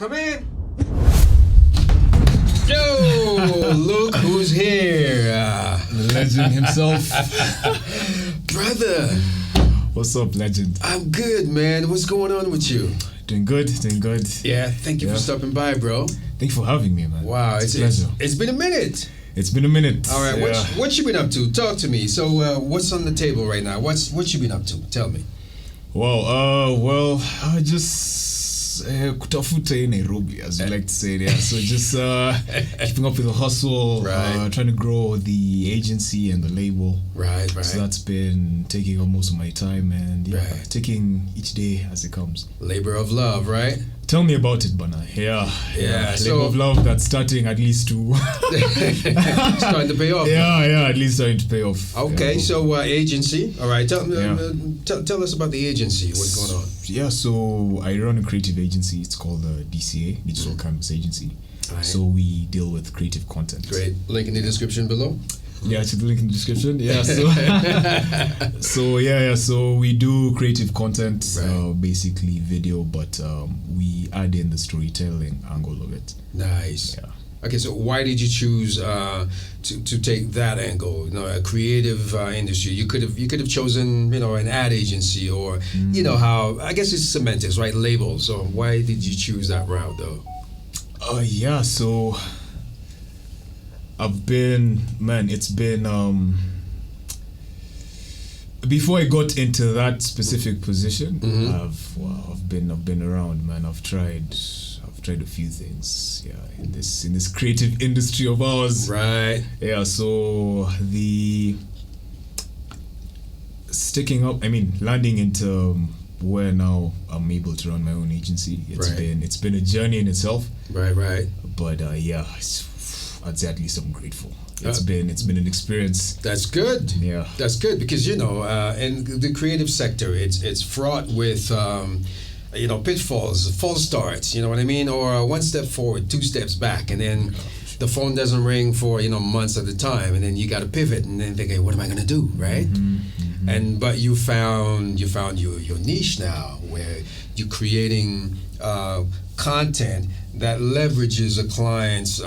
Come in. Yo, look who's here. The legend himself. Brother. What's up, legend? I'm good, man. What's going on with you? Doing good. Yeah, thank you for stopping by, bro. Thank you for having me, man. Wow, it's been a minute. It's been a minute. All right, what you been up to? Talk to me. So, what's on the table right now? What you been up to? Tell me. Well, I just kutafuta in Nairobi, as you like to say there. So just keeping up with the hustle, right. Trying to grow the agency and the label. Right. So that's been taking up most of my time and taking each day as it comes. Labor of love, right? Tell me about it, Bana. Yeah. Labor of love that's starting at least to starting to pay off. Yeah, at least starting to pay off. Okay, so agency. All right, tell us about the agency. What's going on? Yeah, so I run a creative agency. It's called DCA, Digital Canvas Agency. Right. So we deal with creative content. Great. Link in the description below. Yeah, check the link in the description. Yeah, so we do creative content, basically video, but we add in the storytelling angle of it. Nice. Yeah. Okay, so why did you choose to take that angle? You know, a creative industry. You could have chosen, an ad agency or how I guess it's semantics, right? Labels. So why did you choose that route, though? So it's been before I got into that specific position, I've been around, man. I've tried a few things, in this creative industry of ours. Right. Yeah, so the landing into where now I'm able to run my own agency. It's been a journey in itself. Right. But I'd say at least I'm grateful. It's been an experience. That's good. Yeah. That's good because in the creative sector, it's fraught with pitfalls, false starts. You know what I mean? Or one step forward, two steps back, and then the phone doesn't ring for months at a time, and then you got to pivot, and then think, hey, what am I gonna do, right? Mm-hmm. But you found your niche now, where you're creating content that leverages a client's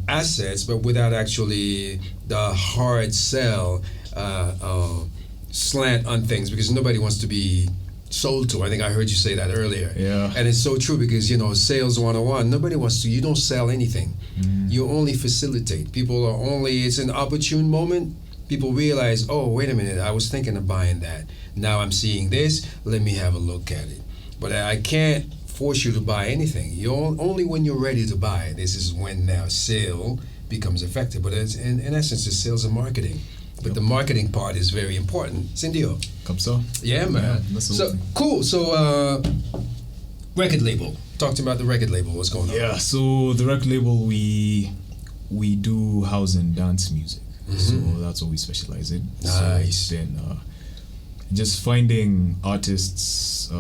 assets, but without actually the hard sell slant on things, because nobody wants to be sold to. I think I heard you say that earlier. Yeah. And it's so true because, sales 101, nobody wants to, you don't sell anything. You only facilitate. People are only, it's an opportune moment. People realize, oh, wait a minute, I was thinking of buying that. Now I'm seeing this, let me have a look at it. But I can't force you to buy anything. Only when you're ready to buy. This is when now sale becomes effective. But it's, in essence, it's sales and marketing. But the marketing part is very important. Kivindyo. Come so? Yeah, man. So cool. So record label. Talk to me about the record label. What's going on? Yeah. So the record label, we do house and dance music. So that's what we specialize in. Nice. So it's been just finding artists,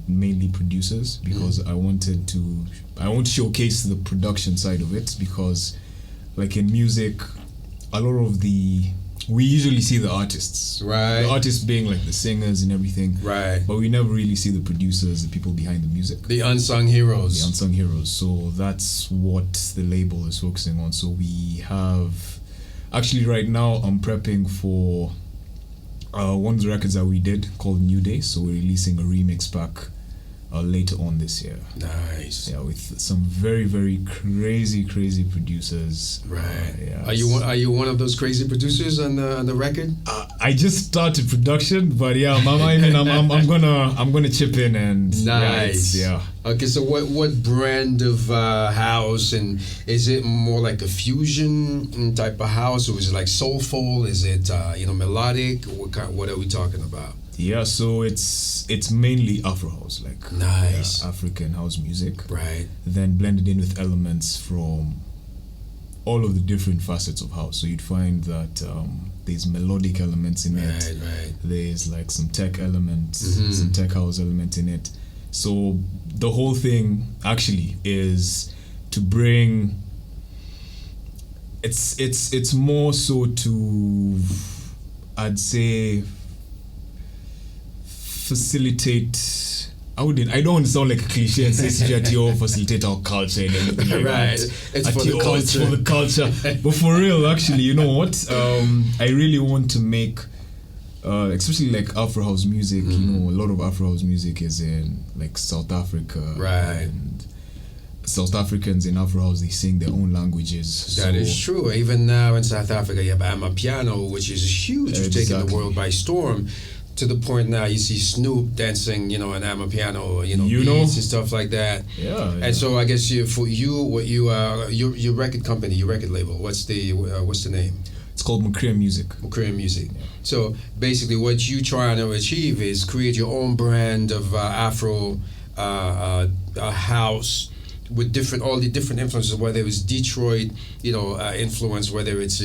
mainly producers, because I want to showcase the production side of it, because like in music, a lot of we usually see the artists. Right. The artists being like the singers and everything. Right. But we never really see the producers, the people behind the music. The unsung heroes. So that's what the label is focusing on. So we have, actually right now I'm prepping for one of the records that we did called New Day. So we're releasing a remix pack later on this year. Nice. Yeah, with some very, very crazy producers. Right. Are you one of those crazy producers on the record? I just started production, but yeah, I'm gonna chip in and nice. Yeah. Okay, so what brand of house, and is it more like a fusion type of house, or is it like soulful? Is it melodic? What are we talking about? Yeah, so it's mainly Afro house, like nice African house music, right? Then blended in with elements from all of the different facets of house. So you'd find that there's melodic elements in it. Right. There's like some tech elements, some tech house element in it. So the whole thing actually is to bring. It's more so to, I'd say, facilitate I don't want to sound like a cliche and say CGTO facilitate our culture and everything like Right. that. It's for the culture. It's for the culture. But for real, actually, you know what? I really want to make, especially like Afro house music. You know, a lot of Afro house music is in like South Africa. Right. And South Africans in Afro house, they sing their own languages. That is true. Even now in South Africa, you have Amapiano, which is huge, taking the world by storm. To the point now, you see Snoop dancing, you know, an Amapiano, beats and stuff like that. Yeah. And so I guess your record company, your record label, what's the name? It's called Marcrea Music. Marcrea Music. Yeah. So basically, what you trying to achieve is create your own brand of Afro house with all the different influences, whether it was Detroit, influence, whether it's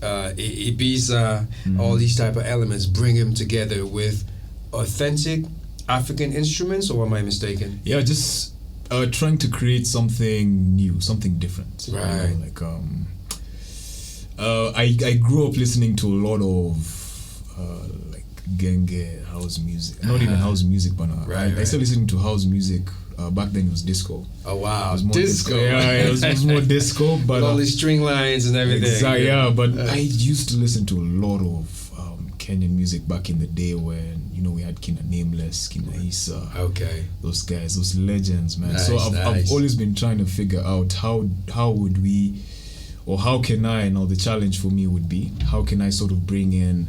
Ibiza, all these type of elements, bring them together with authentic African instruments, or am I mistaken? Yeah, just trying to create something new, something different. Right. I grew up listening to a lot of genge house music. Not even house music, but I started listening to house music. Back then it was disco. Oh wow, it was more disco. Yeah, it was more disco, but with all the string lines and everything. Exactly. Yeah, but I used to listen to a lot of Kenyan music back in the day when we had Kina Nameless, Kina Isa. Okay. Those guys, those legends, man. Nice, so I've always been trying to figure out how would we, or how can I? Now the challenge for me would be how can I sort of bring in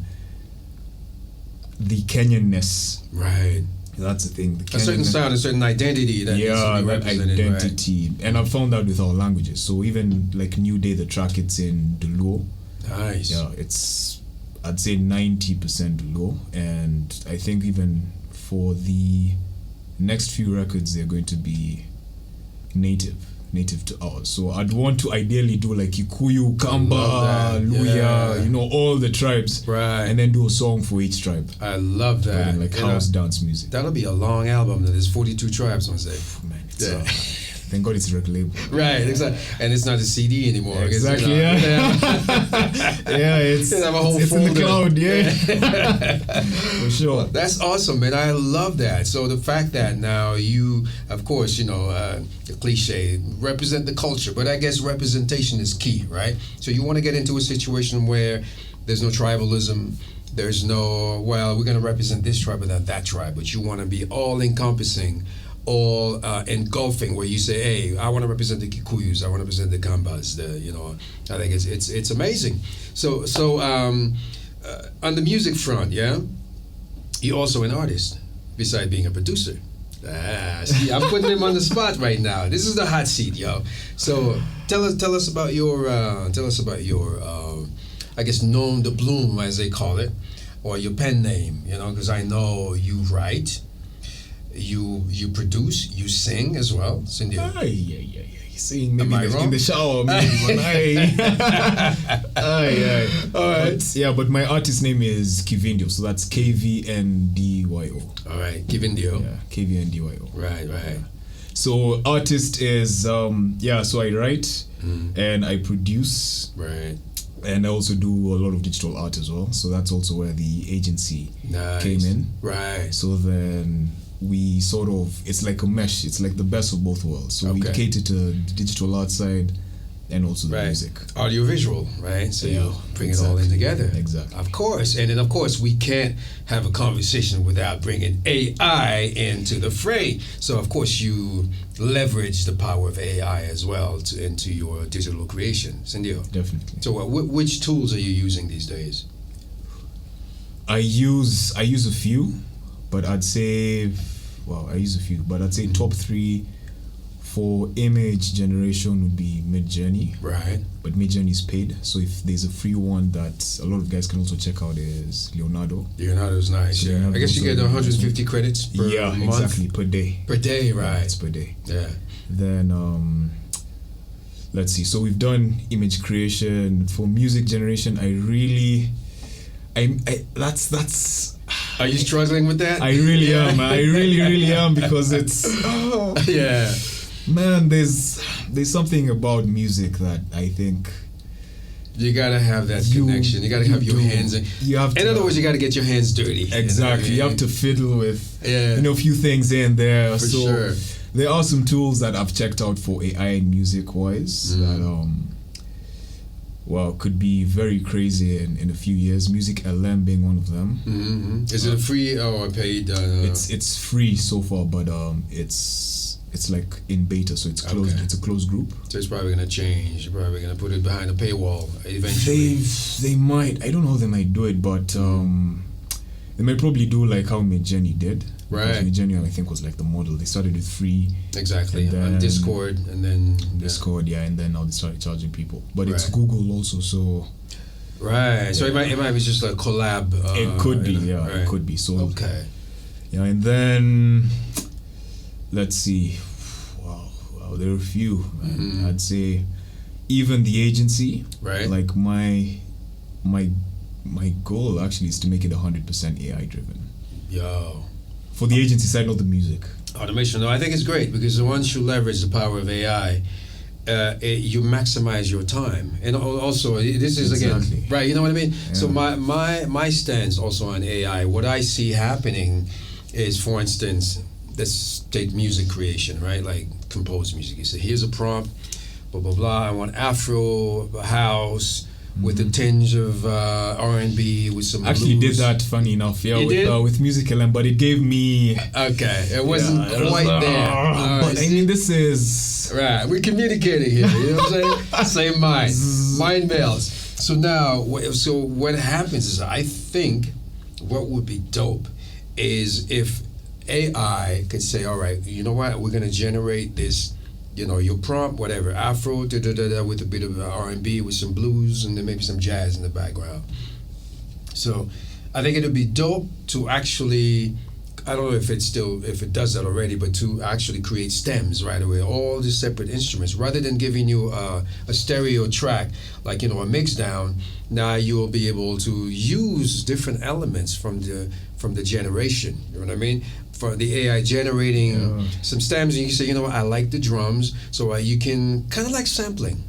the Kenyanness. Right. That's the thing. A certain sound, a certain identity that needs to be represented. Identity. Right? And I've found that with our languages. So even like New Day, the track, it's in Duluo. Nice. Yeah, it's, I'd say 90% Duluo. And I think even for the next few records, they're going to be native to ours. So I'd want to ideally do like Kikuyu, Kamba, Luya, all the tribes. Right. And then do a song for each tribe. I love that. And like house dance music. That'll be a long album. There's 42 tribes on say. Man, thank God it's a record label. Right, exactly. And it's not a CD anymore. Exactly, yeah. It's have a whole it's folder. In the cloud, yeah. For sure. Well, that's awesome, man. I love that. So the fact that now you, of course, the cliche, represent the culture, but I guess representation is key, right? So you want to get into a situation where there's no tribalism, there's no, well, we're going to represent this tribe and not that tribe, but you want to be all-encompassing, all engulfing, where you say, hey, I want to represent the Kikuyus, I want to represent the Kambas, I think it's amazing. So on the music front, yeah, you're also an artist, besides being a producer. See, I'm putting him on the spot right now. This is the hot seat, yo. So tell us about your I guess nom de plume, as they call it, or your pen name, because I know you write, you produce, you sing as well, Cindy. Yeah. Sing maybe Am I wrong? In the shower, maybe. All right. But my artist name is Kivindyo, so that's KVNDYO. All right, Kivindyo. Yeah, KVNDYO. Right. Yeah. So artist is so I write and I produce. Right. And I also do a lot of digital art as well. So that's also where the agency came in. Right. So then we sort of, it's like a mesh. It's like the best of both worlds. So we cater to the digital art side and also the music. Audio-visual, right? So you bring it all in together. Exactly. Of course. And then, of course, we can't have a conversation without bringing AI into the fray. So, of course, you leverage the power of AI as well into your digital creation. Cindio? Definitely. So, which tools are you using these days? I use a few, but I'd say, top 3 for image generation would be Midjourney. Right. But Midjourney is paid, so if there's a free one that a lot of guys can also check out is Leonardo. Leonardo's nice, yeah. I guess you get 150 credits per month. Exactly, per day. Per day, right. Yeah, it's per day. Yeah. Then, let's see. So we've done image creation. For music generation, that's... Are you struggling with that? I really am. I really am, because it's... Yeah. Man, there's something about music that I think You gotta have that connection. You gotta have your hands. In other words, you gotta get your hands dirty. Exactly. You have to fiddle with a few things here and there. For sure. There are some tools that I've checked out for AI and music wise that could be very crazy in a few years. Music LM being one of them. Mm-hmm. Is it a free or a paid? It's free so far, but it's like in beta, so it's closed. Okay. It's a closed group. So it's probably gonna change. You're probably gonna put it behind a paywall eventually. They might. I don't know how they might do it, but they might probably do like how Midjourney did. Right. Midjourney, I think, was like the model. They started with free. Exactly. On Discord, and then Discord, and then now they started charging people. But it's Google also, so. Right. Yeah. So it might be just a collab. It could be, It could be. So. Okay. Yeah, and then. Let's see. Wow, there are a few. Man. I'd say even the agency. Right. Like my goal actually is to make it 100% AI driven. Yo. For the agency side, not the music. Automation. No, I think it's great because once you leverage the power of AI, you maximize your time, and also this is again right. You know what I mean? Yeah. So my stance also on AI. What I see happening is, for instance, let's take music creation, right? Like compose music. You say, here's a prompt, blah, blah, blah. I want Afro, house, with a tinge of R&B, with some actually blues. Did that, funny enough, with Music LM, but it gave me... Okay, it wasn't quite there. But I mean, this is... Right, we're communicating here, you know what I'm saying? Same mind. Mind melts. So now, what happens is, I think what would be dope is if AI could say, all right, you know what, we're going to generate this, your prompt, whatever, Afro, with a bit of R&B, with some blues, and then maybe some jazz in the background. So I think it would be dope to actually, I don't know if it does that already, but to actually create stems right away, all the separate instruments, rather than giving you a stereo track, like, a mix down. Now you will be able to use different elements from the generation, you know what I mean? For the AI generating some stems, and you can say, what, I like the drums, so you can kind of like sampling.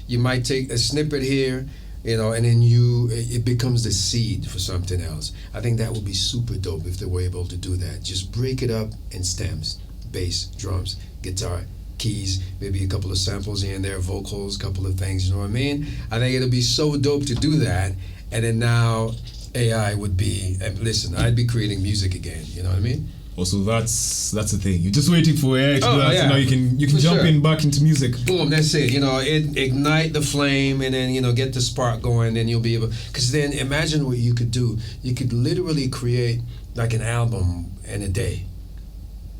You might take a snippet here, and then it becomes the seed for something else. I think that would be super dope if they were able to do that. Just break it up in stems, bass, drums, guitar, keys, maybe a couple of samples here and there, vocals, couple of things, you know what I mean? I think it'll be so dope to do that, and then now AI would be, listen, I'd be creating music again, you know what I mean? Also, that's the thing. You're just waiting for AI to do that, so now you can jump in back into music. Boom, that's it. Ignite the flame, and then get the spark going. Then you'll be able. Because then imagine what you could do. You could literally create like an album in a day,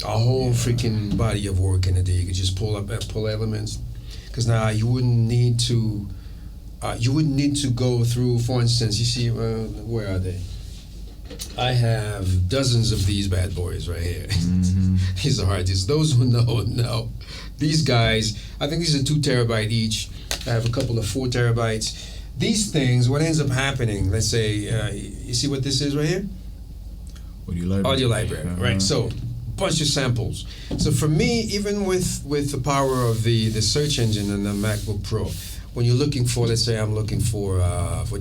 a whole freaking body of work in a day. You could just pull elements. Because now you wouldn't need to. Go through. For instance, you see, where are they? I have dozens of these bad boys right here. Mm-hmm. These are artists. Those who know. These guys, I think these are 2 terabyte each. I have a couple of 4 terabytes. These things, what ends up happening, let's say, you see what this is right here? Audio library, right? So, bunch of samples. So for me, even with the power of the search engine and the MacBook Pro, when you're looking for, let's say I'm looking for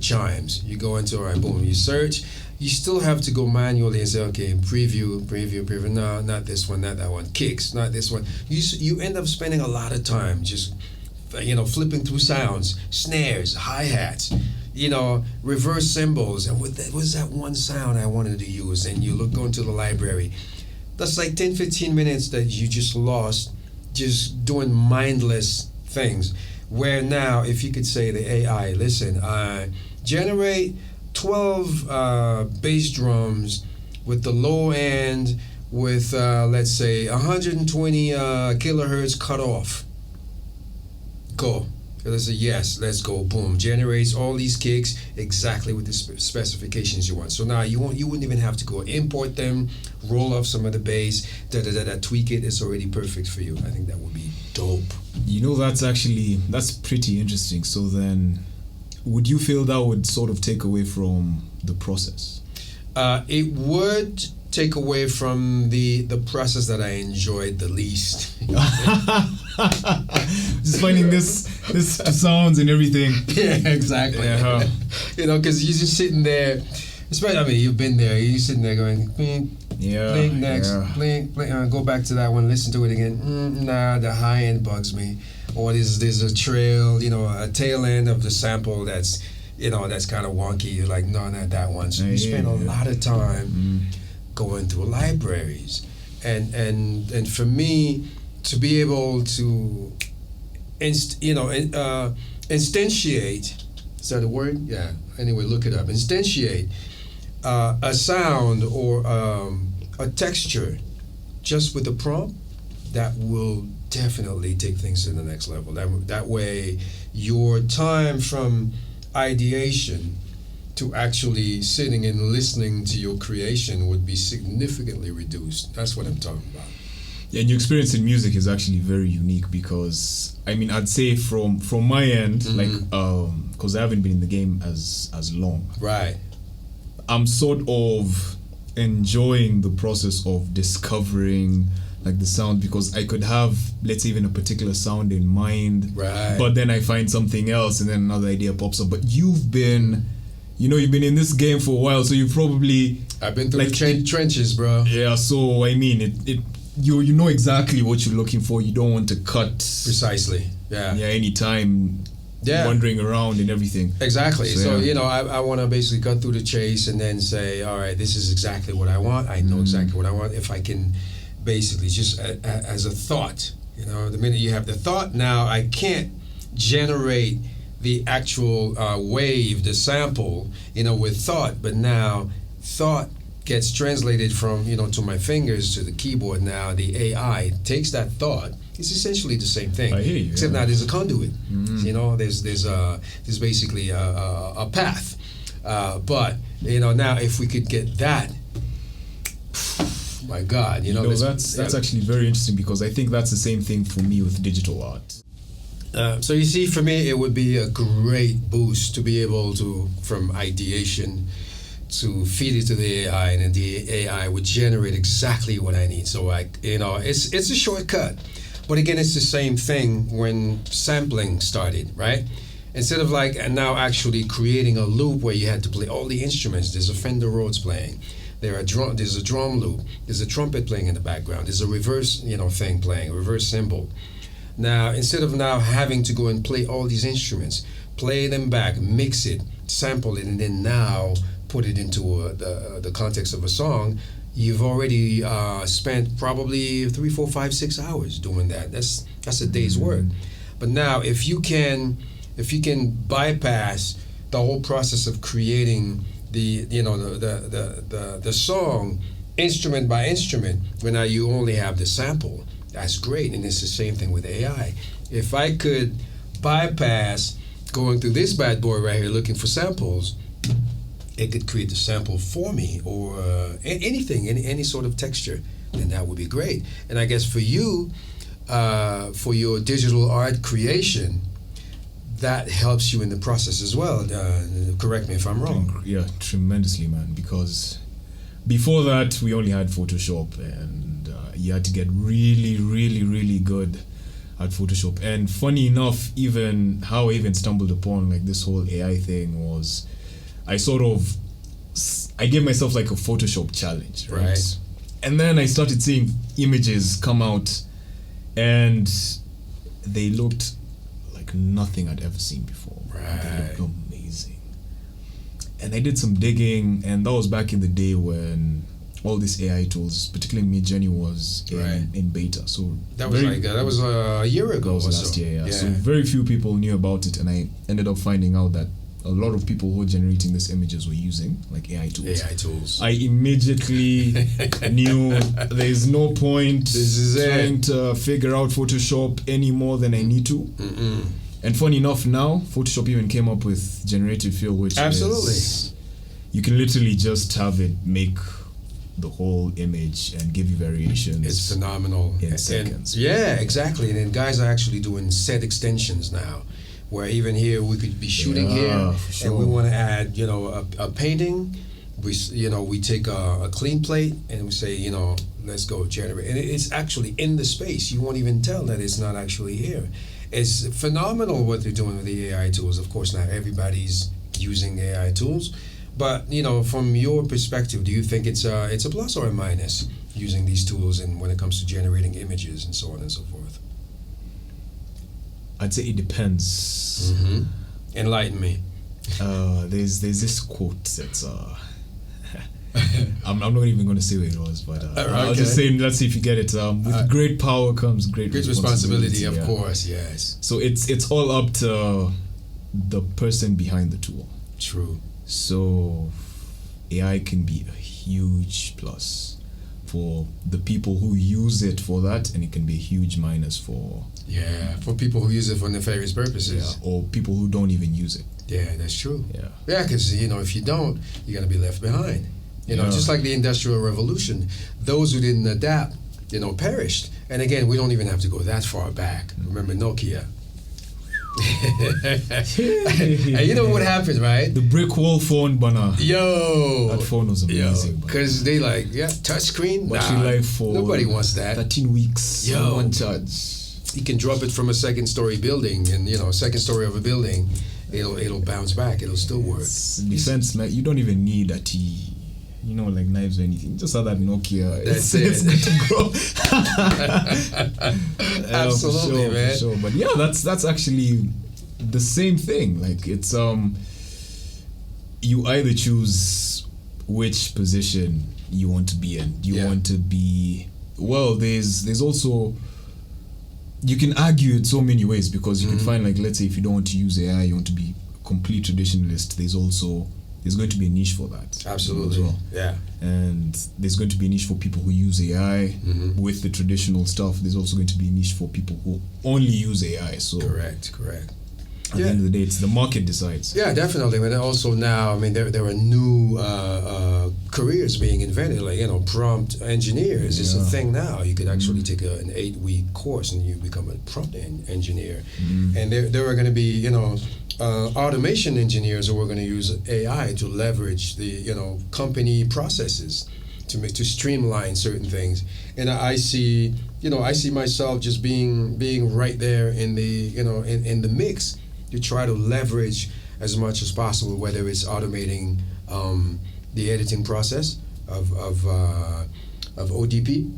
chimes, you go into, all right, boom, you search. You still have to go manually and say, okay, preview. No, not this one, not that one. Kicks, not this one. You end up spending a lot of time just, flipping through sounds, snares, hi-hats, reverse cymbals. And what was that one sound I wanted to use? And you go into the library. That's like 10, 15 minutes that you just lost just doing mindless things. Where now, if you could say to AI, listen, generate 12 bass drums with the low end with, let's say, 120 kilohertz cut off. Go. Let's say, yes, let's go. Boom. Generates all these kicks exactly with the specifications you want. So now you wouldn't even have to go import them, roll off some of the bass, tweak it. It's already perfect for you. I think that would be dope. That's pretty interesting. So then, would you feel that would sort of take away from the process? It would take away from the process that I enjoyed the least. Just finding this sounds and everything. Yeah, exactly. Uh-huh. You know, because you're just sitting there. Especially, I mean, you've been there. You're sitting there going, blink, blink next, blink, go back to that one, listen to it again. Nah, the high end bugs me. Or there's a trail, you know, a tail end of the sample that's, you know, that's kind of wonky. You're like, no, not that one. So you spend a lot of time going through libraries, and for me to be able to, instantiate. Is that a word? Yeah. Anyway, look it up. Instantiate a sound or a texture just with a prompt, that will definitely take things to the next level. That way, your time from ideation to actually sitting and listening to your creation would be significantly reduced. That's what I'm talking about. Yeah, and your experience in music is actually very unique because, I mean, I'd say from my end, like, because I haven't been in the game as long. Right. I'm sort of enjoying the process of discovering like the sound, because I could have, let's say, even a particular sound in mind, right, but then I find something else and then another idea pops up. But you've been in this game for a while, so you've probably... I've been through the trenches, bro. Yeah, so I mean, you know exactly what you're looking for. You don't want to cut... Precisely, yeah. Yeah, anytime wandering around and everything. Exactly. So I want to basically cut through the chase and then say, all right, this is exactly what I want. I know exactly what I want. If I can... basically just as a thought, the minute you have the thought, now I can't generate the actual wave, the sample, with thought, but now thought gets translated from, to my fingers to the keyboard. Now the AI takes that thought. It's essentially the same thing, I hear you, except now there's a conduit. There's basically a path, but now if we could get that, my God, that's actually very interesting, because I think that's the same thing for me with digital art. So you see, for me, it would be a great boost to be able to, from ideation, to feed it to the AI, and then the AI would generate exactly what I need. So it's a shortcut, but again, it's the same thing when sampling started, right? Instead of now actually creating a loop where you had to play all the instruments. There's a Fender Rhodes playing. There's a drum loop. There's a trumpet playing in the background. There's a reverse, thing playing, a reverse cymbal. Now, instead of now having to go and play all these instruments, play them back, mix it, sample it, and then now put it into the context of a song, you've already spent probably 3, 4, 5, 6 hours doing that. That's a day's work. But now, if you can bypass the whole process of creating the song instrument by instrument, when now you only have the sample, that's great. And it's the same thing with AI. If I could bypass going through this bad boy right here looking for samples, it could create the sample for me, or anything, any sort of texture, then that would be great. And I guess for you, for your digital art creation, that helps you in the process as well. Correct me if I'm wrong. Yeah, tremendously, man. Because before that, we only had Photoshop, and you had to get really, really, really good at Photoshop. And funny enough, how I even stumbled upon this whole AI thing was, I gave myself a Photoshop challenge, right? And then I started seeing images come out, and they looked like nothing I'd ever seen before. Right. They looked amazing. And I did some digging, and that was back in the day when all these AI tools, particularly Midjourney, was in beta. So that was a year ago. That was last year. Yeah. So very few people knew about it, and I ended up finding out that a lot of people who were generating these images were using AI tools. I immediately knew there's no point trying to figure out Photoshop any more than I need to. And funny enough, now Photoshop even came up with generative fill, which is, you can literally just have it make the whole image and give you variations. It's phenomenal in seconds. Yeah, exactly. And then guys are actually doing set extensions now, where even here we could be shooting here, for sure. and we want to add, a painting. we take a clean plate and we say, let's go generate. And it's actually in the space. You won't even tell that it's not actually here. It's phenomenal what they're doing with the AI tools. Of course, not everybody's using AI tools, but from your perspective, do you think it's a plus or a minus using these tools, and when it comes to generating images and so on and so forth? I'd say it depends. Mm-hmm. Enlighten me. There's this quote that's I'm not even going to say where it was, but I'll just say, let's see if you get it. With great power comes great responsibility. Of course, yes. So it's all up to the person behind the tool. True. So AI can be a huge plus for the people who use it for that, and it can be a huge minus for people who use it for nefarious purposes, or people who don't even use it. Yeah, that's true. Yeah, because if you don't, you're gonna be left behind. Just like the Industrial Revolution, those who didn't adapt, perished. And again, we don't even have to go that far back. Remember Nokia? And you know what happened, right? The brick wall phone, Bana. Yo, that phone was amazing. Because they touchscreen. Battery life for nobody wants that. 13 weeks. Yo, one charge. You can drop it from a second-story building, and second story of a building, it'll bounce back. It'll still work. It's defense, man. You don't even need a T. Like knives or anything. Just have that Nokia. That's it. It's good to go. Absolutely, man. For sure. But that's actually the same thing. Like it's you either choose which position you want to be in. You want to be there's also, you can argue it so many ways, because you can find, like, let's say if you don't want to use AI, you want to be complete traditionalist, there's going to be a niche for that. Absolutely. As well. Yeah. And there's going to be a niche for people who use AI with the traditional stuff. There's also going to be a niche for people who only use AI. So correct. At the end of the day, it's the market decides. Yeah, definitely. But also now, there are new careers being invented, like prompt engineers. It's a thing now. You could actually take an 8-week course and you become a prompt engineer. And there are going to be automation engineers who are going to use AI to leverage the company processes to streamline certain things. And I see myself just being right there in the in the mix to try to leverage as much as possible, whether it's automating the editing process of ODP.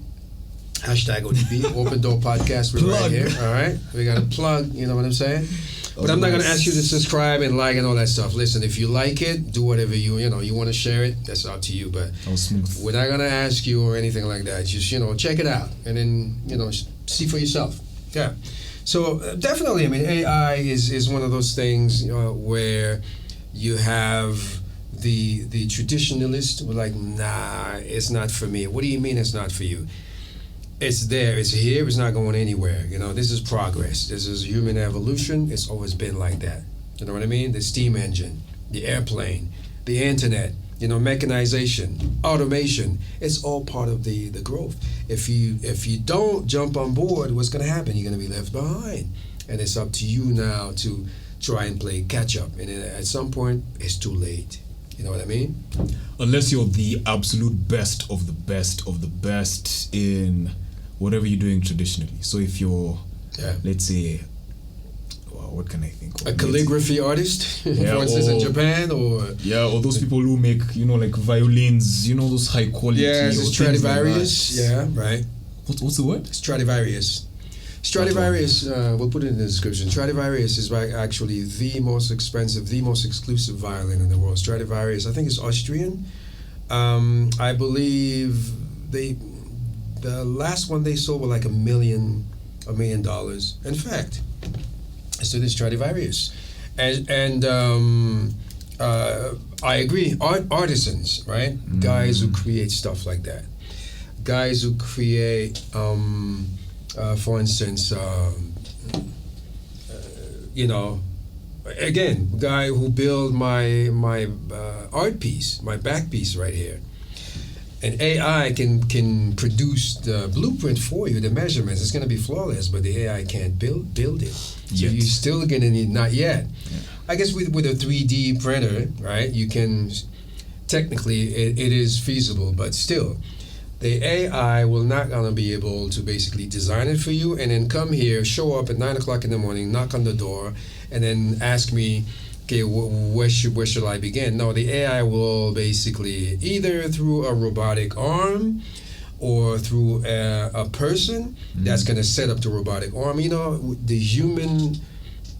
#ODP, Open Door Podcast. We're right here. All right, we got a plug. You know what I'm saying? But I'm not going to ask you to subscribe and like and all that stuff. Listen, if you like it, do whatever you want to share it. That's up to you. But we're not going to ask you or anything like that. Just check it out and then see for yourself. Yeah. So definitely, AI is one of those things where you have the traditionalist who are like, nah, it's not for me. What do you mean it's not for you? It's there, it's here, it's not going anywhere. This is progress. This is human evolution. It's always been like that. You know what I mean? The steam engine, the airplane, the internet, mechanization, automation. It's all part of the growth. If you don't jump on board, what's going to happen? You're going to be left behind. And it's up to you now to try and play catch up. And at some point, it's too late. You know what I mean? Unless you're the absolute best of the best of the best in whatever you're doing traditionally. So if you're, let's say, what can I think of? A calligraphy artist, for instance, in Japan, or those people who make, like violins, those high quality. Yeah, it's Stradivarius. Like right. What's the word? Stradivarius. We'll put it in the description. Stradivarius is actually the most expensive, the most exclusive violin in the world. Stradivarius, I think it's Austrian. I believe the last one they sold were like $1 million. In fact, so this Stradivarius, and I agree. Artisans, right? Guys who create stuff like that. Guys who create. For instance, again, guy who built my art piece, my back piece right here. And AI can produce the blueprint for you, the measurements. It's going to be flawless, but the AI can't build it. So you're still going to need, not yet. Yeah. I guess with a 3D printer, right, you can technically it is feasible, but still, the AI will not gonna be able to basically design it for you and then come here, show up at 9 o'clock in the morning, knock on the door, and then ask me, okay, where should I begin? No, the AI will basically either through a robotic arm or through a person that's going to set up the robotic arm. You know, the human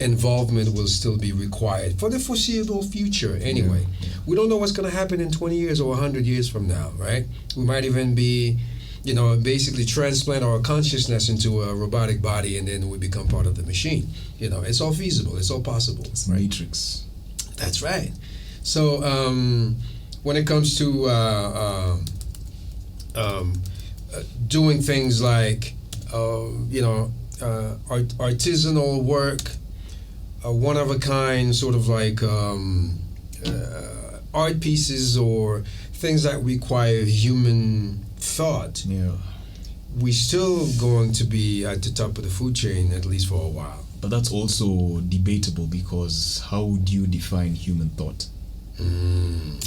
involvement will still be required for the foreseeable future anyway. Yeah. We don't know what's going to happen in 20 years or 100 years from now, right? We might even be, you know, basically transplant our consciousness into a robotic body and then we become part of the machine. You know, it's all feasible. It's all possible. It's Matrix. That's right. So when it comes to doing things like, artisanal work, one-of-a-kind sort of like art pieces or things that require human thought, we're still going to be at the top of the food chain, at least for a while. But that's also debatable, because how would you define human thought?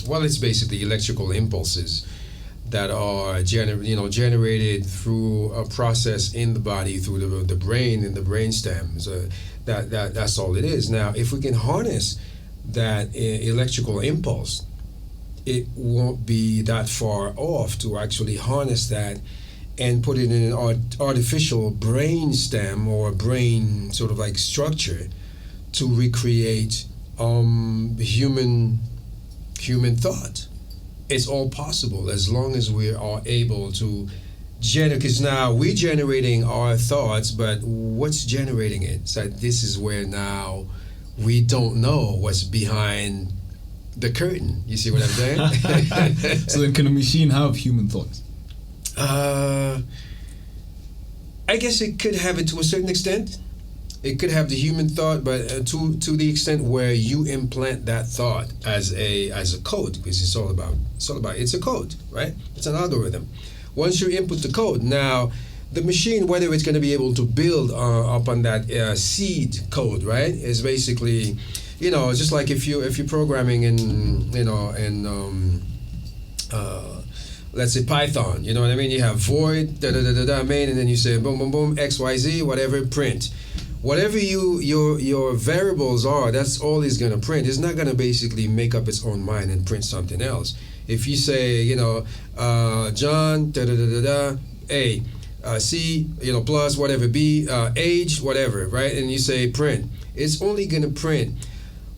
Well, it's basically electrical impulses that are generated through a process in the body, through the brain and the brainstem. So that's all it is. Now, if we can harness that electrical impulse, it won't be that far off to actually harness that and put it in an artificial brain stem or brain sort of like structure to recreate human thought. It's all possible as long as we are able to generate, because now we're generating our thoughts, but what's generating it? So this is where now we don't know what's behind the curtain. You see what I'm saying? So then can a machine have human thoughts? I guess it could have it to a certain extent. It could have the human thought, but to the extent where you implant that thought as a code, because it's a code, right? It's an algorithm. Once you input the code, now the machine, whether it's going to be able to build up on that seed code, right, is basically, just like if you're programming in let's say Python, you know what I mean? You have void, main, and then you say boom, boom, boom, XYZ, whatever, print. Whatever your variables are, that's all it's going to print. It's not going to basically make up its own mind and print something else. If you say, John, A, C, plus, whatever, B, age, whatever, right? And you say print. It's only going to print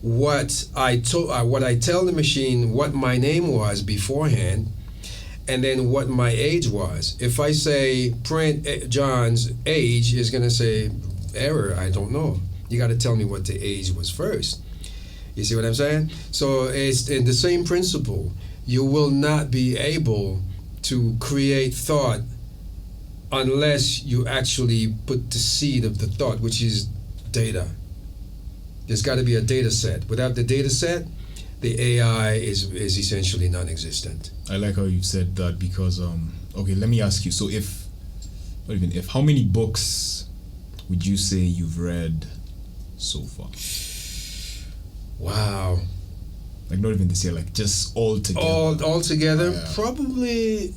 what I tell the machine what my name was beforehand, and then what my age was. If I say print John's age, it's going to say error, I don't know. You got to tell me what the age was first. You see what I'm saying? So it's in the same principle. You will not be able to create thought unless you actually put the seed of the thought, which is data. There's got to be a data set. Without the data set, the AI is essentially non-existent. I like how you said that, because okay, let me ask you. So how many books would you say you've read so far? Wow. Like not even this year, like just all together. All together, probably,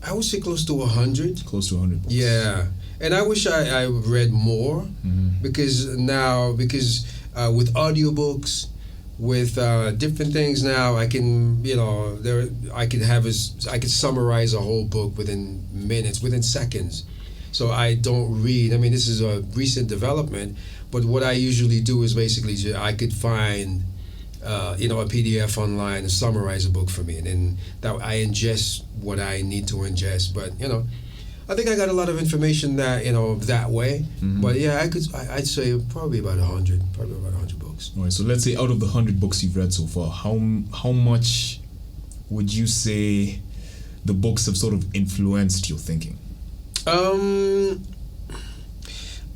I would say close to 100. Close to 100 books. Yeah. And I wish I read more, because with audiobooks, with different things now, I can, I could summarize a whole book within minutes, within seconds. So I don't read. I mean, this is a recent development, but what I usually do is basically I could find, a PDF online and summarize a book for me, and then that I ingest what I need to ingest. But I think I got a lot of information that that way. But yeah, I'd say probably about 100 books. All right. So let's say out of the 100 books you've read so far, how much would you say the books have sort of influenced your thinking?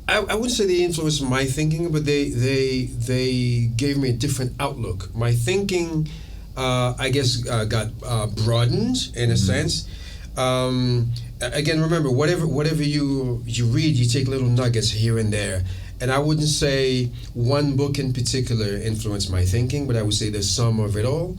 I wouldn't say they influenced my thinking, but they gave me a different outlook. My thinking, I guess, got broadened in a sense. Again, remember, whatever you read, you take little nuggets here and there. And I wouldn't say one book in particular influenced my thinking, but I would say the sum of it all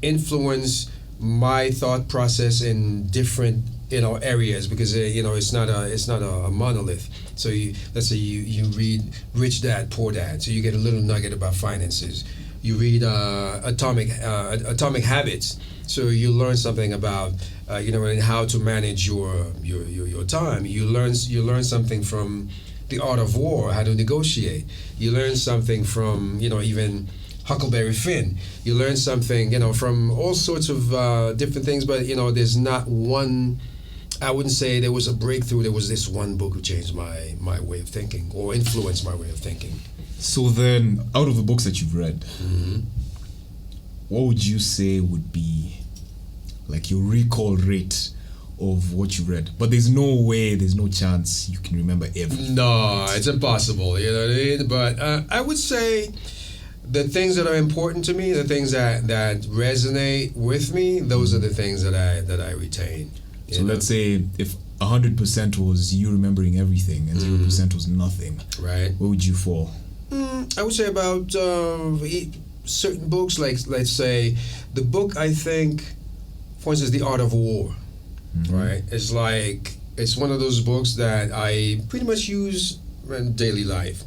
influence my thought process in different areas, because it's not a monolith. So let's say you read Rich Dad Poor Dad, so you get a little nugget about finances. You read Atomic Habits, so you learn something about and how to manage your time. You learn something from The Art of War, how to negotiate. You learn something from even Huckleberry Finn. You learn something from all sorts of different things, but there's not one. I wouldn't say there was a breakthrough. There was this one book who changed my way of thinking or influenced my way of thinking. So then, out of the books that you've read, Mm-hmm. what would you say would be like your recall rate of what you read? But there's no chance you can remember everything. No, it's impossible. You know what I mean? But I would say the things that are important to me, the things that resonate with me, those are the things that I retain. So let's say if 100% was you remembering everything and 0% was nothing, right? Where would you fall? I would say about certain books, like let's say the book, I think, for instance, The Art of War, right? It's one of those books that I pretty much use in daily life,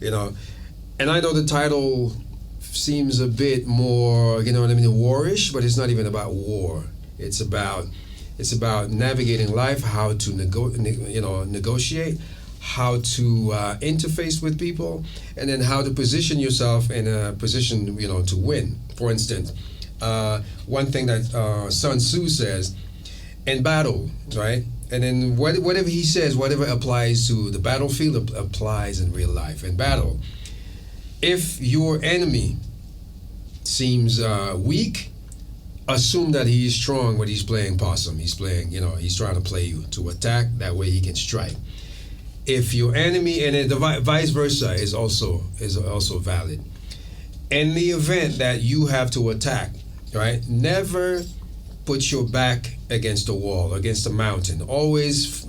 and I know the title seems a bit more, warish, but it's not even about war. It's about navigating life, how to negotiate, how to interface with people, and then how to position yourself in a position, to win. For instance, one thing that Sun Tzu says, in battle, right? And then whatever he says, whatever applies to the battlefield applies in real life. In battle, if your enemy seems weak, assume that he is strong, but he's playing possum. He's playing, he's trying to play you to attack. That way he can strike. If your enemy, and then the vice versa is also valid. In the event that you have to attack, right? Never put your back against a wall, against a mountain. Always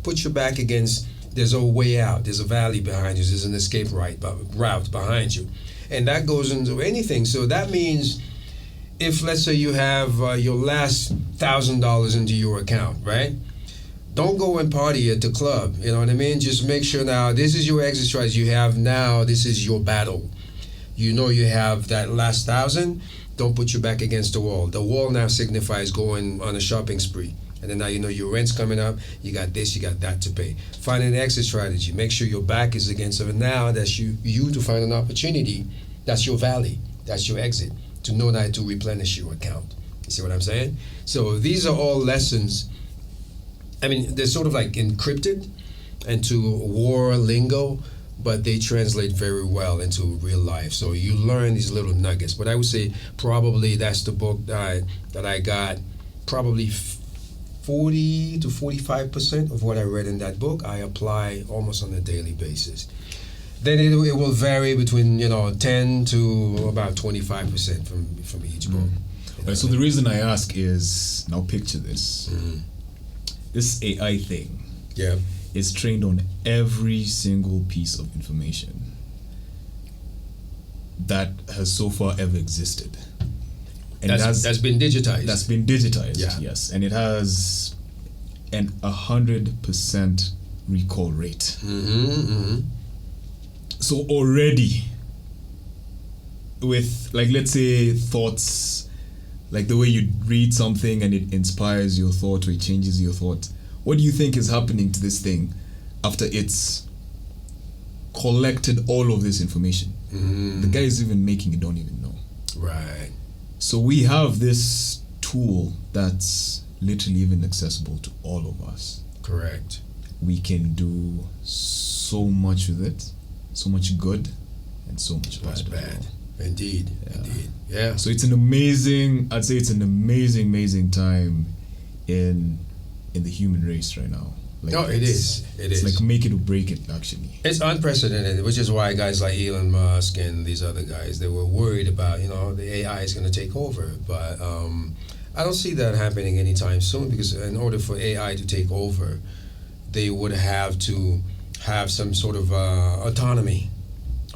put your back against. There's a way out. There's a valley behind you. There's an escape route behind you, and that goes into anything. So that means, if let's say you have your last $1,000 into your account, right? Don't go and party at the club. You know what I mean? Just make sure now this is your exit strategy. You have now, this is your battle. You have that last 1,000. Don't put your back against the wall. The wall now signifies going on a shopping spree. And then now your rent's coming up. You got this, you got that to pay. Find an exit strategy. Make sure your back is against it. Now that's you to find an opportunity. That's your valley. That's your exit. To know that to replenish your account. You see what I'm saying? So these are all lessons. I mean, they're sort of like encrypted into war lingo, but they translate very well into real life. So you learn these little nuggets. But I would say probably that's the book that I got. Probably 40 to 45% of what I read in that book, I apply almost on a daily basis. Then it will vary between 10 to about 25% from each book. Right, so the reason I ask is, now picture this. This AI thing is trained on every single piece of information that has so far ever existed. And that's been digitized. That's been digitized, yes. And it has an 100% recall rate. So already, with, like, let's say thoughts, like the way you read something and it inspires your thought or it changes your thought, what do you think is happening to this thing after it's collected all of this information? The guys even making it don't even know. Right. So we have this tool that's literally even accessible to all of us. Correct. We can do so much with it, so much good, and so much bad. Bad. Indeed. Yeah. So it's an amazing time in the human race right now. Like, it is. It's like make it or break it, actually. It's unprecedented, which is why guys like Elon Musk and these other guys, they were worried about, the AI is going to take over. But I don't see that happening anytime soon, because in order for AI to take over, they would have to have some sort of autonomy.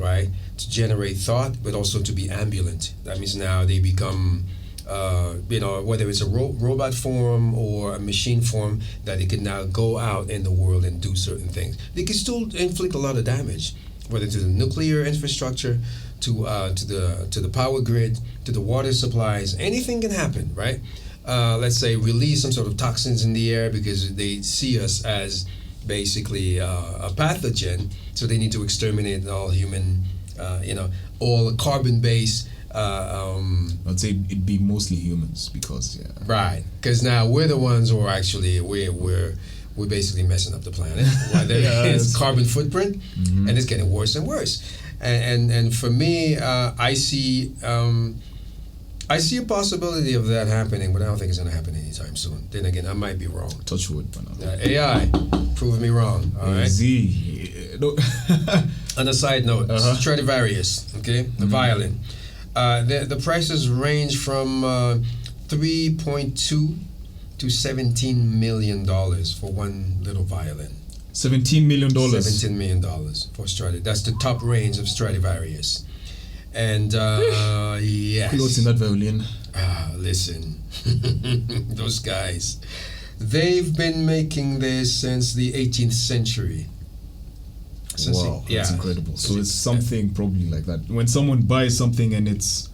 right? To generate thought, but also to be ambulant. That means now they become, whether it's a robot form or a machine form, that they can now go out in the world and do certain things. They can still inflict a lot of damage, whether to the nuclear infrastructure, to the power grid, to the water supplies. Anything can happen, right? Let's say release some sort of toxins in the air because they see us as basically a pathogen, so they need to exterminate all human, all carbon-based. I'd say it'd be mostly humans because right, because now we're the ones who are actually we're basically messing up the planet. It's carbon footprint, and it's getting worse and worse. And for me, I see a possibility of that happening, but I don't think it's going to happen anytime soon. Then again, I might be wrong. Touch wood. AI, prove me wrong. All right. On a side note, Stradivarius, okay, the violin. The prices range from $3.2 to $17 million for one little violin. $17 million. $17 million for Stradivarius. That's the top range of Stradivarius. And yes. What's in that violin? Listen, those guys, they've been making this since the 18th century. Wow, that's incredible. So it's something probably like that. When someone buys something and it's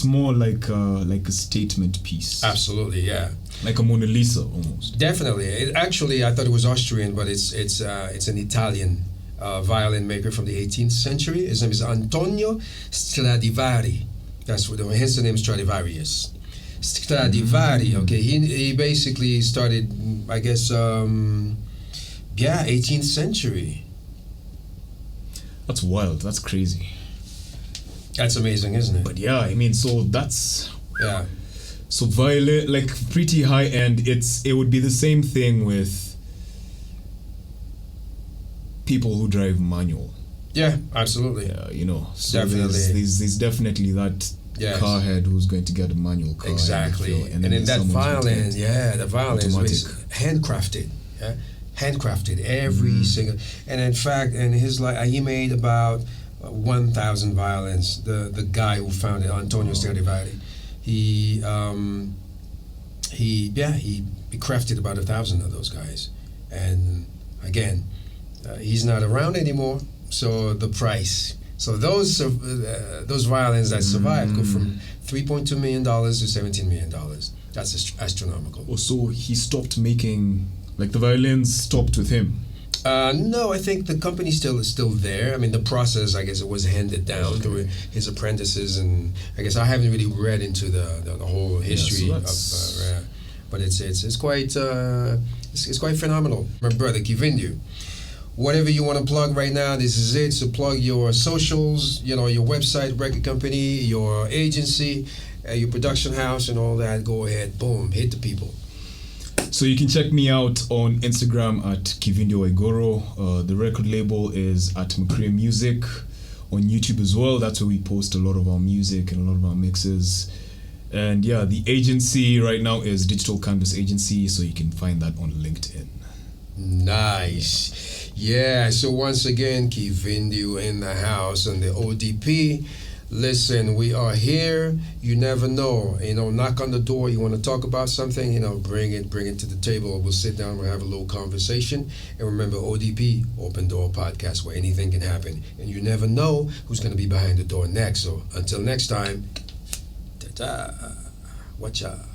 more like a statement piece. Absolutely, yeah. Like a Mona Lisa almost. Definitely. Actually, I thought it was Austrian, but it's an Italian violin maker from the 18th century. His name is Antonio Stradivari. That's what hence the name Stradivarius. Stradivari. Okay, he basically started, I guess, 18th century. That's wild. That's crazy. That's amazing, isn't it? But yeah, I mean, so that's So violin, like pretty high end. It would be the same thing with people who drive manual. Yeah, absolutely. Yeah, so definitely. There's definitely that car head who's going to get a manual car. Exactly. And then that violin, the violin is handcrafted. Yeah, handcrafted every single. And in fact, he made about 1,000 violins. The guy who founded Antonio Stradivari, he crafted about 1,000 of those guys. And again, he's not around anymore. So the price. So those violins that survived go from $3.2 million to $17 million. That's astronomical. Oh, so he stopped making, like the violins stopped with him? No, I think the company is still there. I mean, the process, I guess, it was handed down through his apprentices, and I guess I haven't really read into the whole history but it's quite phenomenal. My brother Kivindyo, whatever you want to plug right now, this is it. So plug your socials, your website, record company, your agency, your production house, and all that. Go ahead, boom, hit the people. So you can check me out on Instagram at Kivindyo Waiguru. The record label is at Marcrea Music. On YouTube as well, that's where we post a lot of our music and a lot of our mixes. And the agency right now is Digital Canvas Agency, so you can find that on LinkedIn. Nice. Yeah, so once again, Kivindyo in the house on the ODP. Listen, we are here. You never know. Knock on the door. You want to talk about something, bring it to the table. We'll sit down, we'll have a little conversation. And remember, ODP, Open Door Podcast, where anything can happen. And you never know who's going to be behind the door next. So until next time, ta-ta. Watch out.